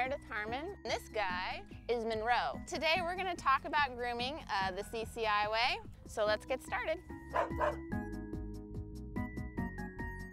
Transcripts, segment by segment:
Meredith Harmon. This guy is Monroe. Today we're going to talk about grooming the CCI way, so let's get started.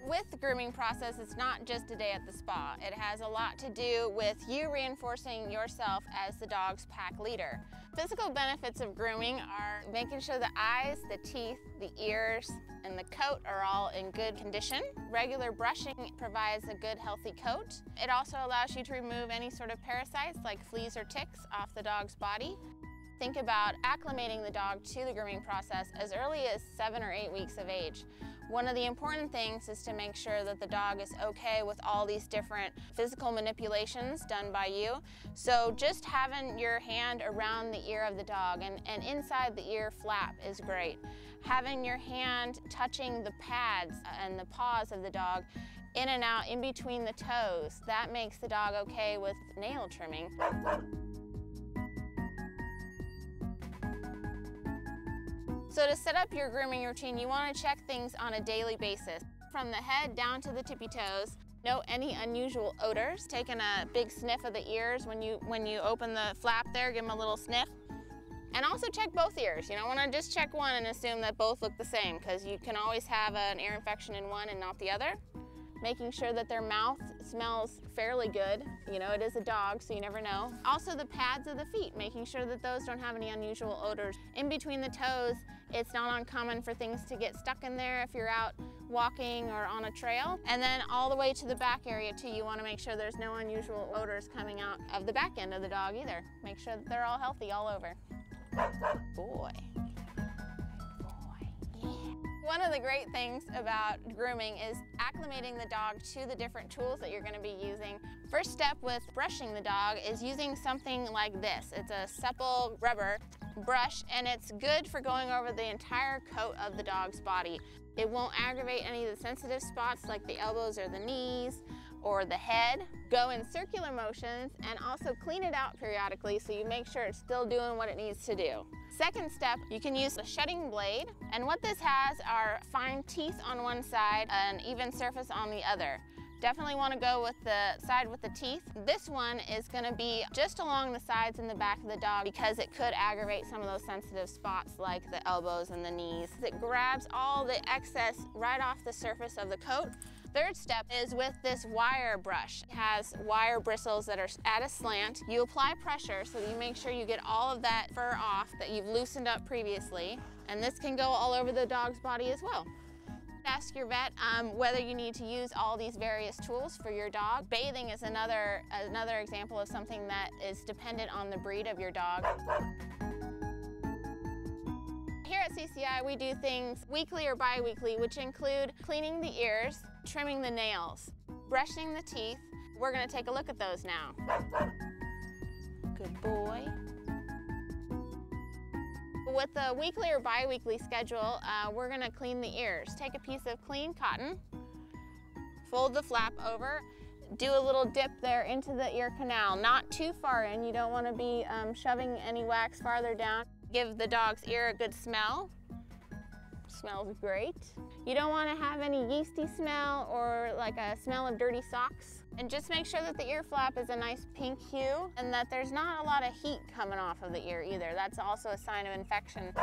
With the grooming process, it's not just a day at the spa. It has a lot to do with you reinforcing yourself as the dog's pack leader. Physical benefits of grooming are making sure the eyes, the teeth, the ears, and the coat are all in good condition. Regular brushing provides a good, healthy coat. It also allows you to remove any sort of parasites like fleas or ticks off the dog's body. Think about acclimating the dog to the grooming process as early as 7 or 8 weeks of age. One of the important things is to make sure that the dog is okay with all these different physical manipulations done by you. So just having your hand around the ear of the dog and inside the ear flap is great. Having your hand touching the pads and the paws of the dog in and out in between the toes, that makes the dog okay with nail trimming. So to set up your grooming routine, you want to check things on a daily basis. From the head down to the tippy toes, note any unusual odors. Taking a big sniff of the ears when you open the flap there, give them a little sniff. And also check both ears. You don't want to just check one and assume that both look the same, because you can always have an ear infection in one and not the other. Making sure that their mouth smells fairly good. You know, it is a dog, so you never know. Also the pads of the feet, making sure that those don't have any unusual odors. In between the toes, it's not uncommon for things to get stuck in there if you're out walking or on a trail. And then all the way to the back area too, you want to make sure there's no unusual odors coming out of the back end of the dog either. Make sure that they're all healthy all over. Boy. One of the great things about grooming is acclimating the dog to the different tools that you're going to be using. First step with brushing the dog is using something like this. It's a supple rubber brush, and it's good for going over the entire coat of the dog's body. It won't aggravate any of the sensitive spots like the elbows or the knees or the head. Go in circular motions and also clean it out periodically so you make sure it's still doing what it needs to do. Second step, you can use a shedding blade, and what this has are fine teeth on one side and even surface on the other. Definitely want to go with the side with the teeth. This one is going to be just along the sides and the back of the dog because it could aggravate some of those sensitive spots like the elbows and the knees. It grabs all the excess right off the surface of the coat. Third step is with this wire brush. It has wire bristles that are at a slant. You apply pressure so that you make sure you get all of that fur off that you've loosened up previously. And this can go all over the dog's body as well. Ask your vet whether you need to use all these various tools for your dog. Bathing is another example of something that is dependent on the breed of your dog. Here at CCI, we do things weekly or bi-weekly, which include cleaning the ears, trimming the nails, brushing the teeth. We're going to take a look at those now. Good boy. With the weekly or bi-weekly schedule, we're going to clean the ears. Take a piece of clean cotton, fold the flap over, do a little dip there into the ear canal, not too far in. You don't want to be shoving any wax farther down. Give the dog's ear a good smell. Smells great. You don't want to have any yeasty smell or like a smell of dirty socks. And just make sure that the ear flap is a nice pink hue and that there's not a lot of heat coming off of the ear either. That's also a sign of infection.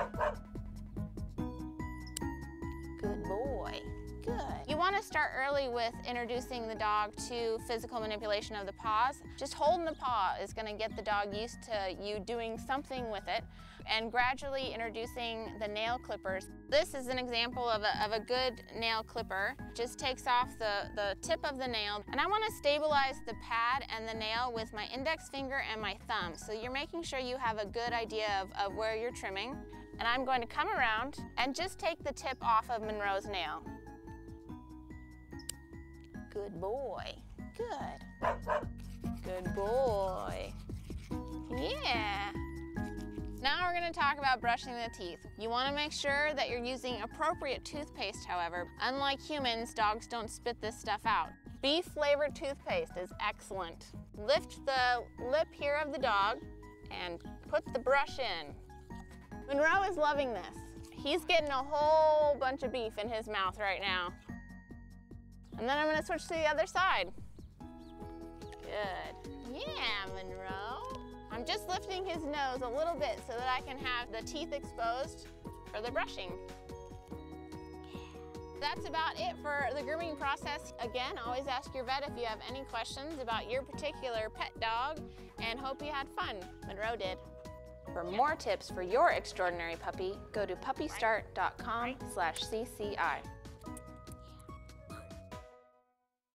Good boy. Good. You want to start early with introducing the dog to physical manipulation of the paws. Just holding the paw is going to get the dog used to you doing something with it, and gradually introducing the nail clippers. This is an example of a good nail clipper. Just takes off the tip of the nail, and I want to stabilize the pad and the nail with my index finger and my thumb. So you're making sure you have a good idea of where you're trimming. And I'm going to come around and just take the tip off of Monroe's nail. Good boy. Good. Good boy. Yeah. Now we're going to talk about brushing the teeth. You want to make sure that you're using appropriate toothpaste, however. Unlike humans, dogs don't spit this stuff out. Beef flavored toothpaste is excellent. Lift the lip here of the dog and put the brush in. Monroe is loving this. He's getting a whole bunch of beef in his mouth right now. And then I'm going to switch to the other side. Good. Yeah, Monroe. I'm just lifting his nose a little bit so that I can have the teeth exposed for the brushing. That's about it for the grooming process. Again, always ask your vet if you have any questions about your particular pet dog, and hope you had fun. Monroe did. For more tips for your extraordinary puppy, go to puppystart.com/CCI.